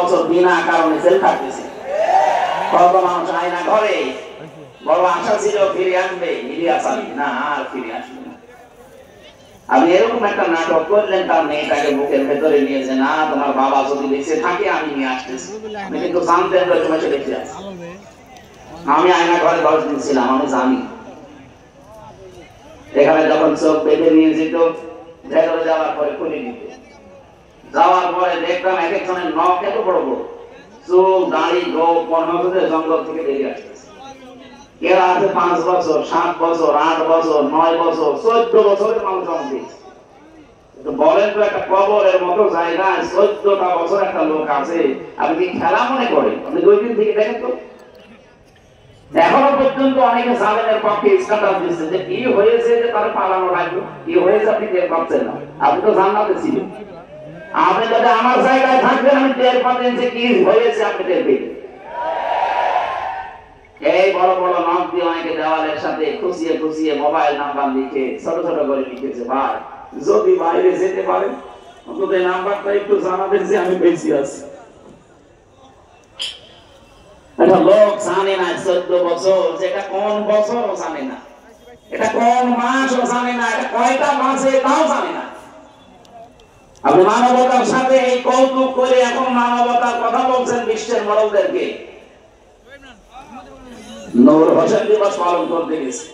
বছর বিনা কারণে জেল খাটতেছে। কত মানুষ আয়না ঘরে বড় আশা ছিল ফিরে আসবে, ইলিয়াস আলী না, আর ফিরে আসবে না। আপনি এরকম একটা নাটক করলেন, তার মেয়েটাকে বুকের ভেতরে নিয়ে যে না তোমার বাবা যদি বেঁচে থাকে আমি নিয়ে আসতেছি। আপনি কিন্তু জানতেন তুমি সে বেঁচে আছে। আমি আয়না ঘরে 10 দিন ছিলাম, আমি জানি। এখানে যখন চোখ বেঁধে নিয়ে যেত, ভেতরে যাওয়ার পরে খুলে নিত, যাওয়ার পরে দেখতাম এক একজনের নখ এত বড় বড়, চোখ দাঁড়ি গোপ মনে হতো জঙ্গল থেকে বেরিয়ে আসতেছে। এরা আছে 5 বছর 7 বছর 8 বছর 9 বছর 14 বছরের মানুষ জন্ম দিয়েছে। বলেন তো, একটা কবরের মতো জায়গায় 14টা বছর একটা লোক আছে, আপনি কি খেলা মনে করেন? আপনি 2 দিন থেকে দেখেন তো। এখনো পর্যন্ত অনেকে জালেমের পক্ষে স্ট্যাটাস দিচ্ছে যে কি হয়েছে যে তার পালানো লাগবে, কি হয়েছে আপনি টের পাচ্ছেন না। আপনি তো জান্নাতে ছিলেন, আপনি যদি আমার জায়গায় থাকবেন আমি টের পাচ্ছেন যে কি হয়েছে, আপনি টের পেতেন। এই বড় বড় নখ দিয়ে অনেকে দেওয়ালের সাথে খুশিয়ে খুশিয়ে মোবাইল নাম্বার লিখে ছোট ছোট করে লিখেছে, ভাই যদি বাইরে যেতে পারেন অন্তত এই নাম্বারটা একটু জানাবেন যে আমি বেঁচে আছি। একটা লোক জানে না 14 বছর, যেটা কোন বছর জানে না, এটা কোন মাস জানে না, এটা কয়টা মাসে তাও জানে না। আপনি মানবতার সাথে এই কৌতুক করে এখন মানবতার কথা বলছেন বিশ্বের মডেলদেরকে। নূর হোসেন দিবস পালন করতে গেছে,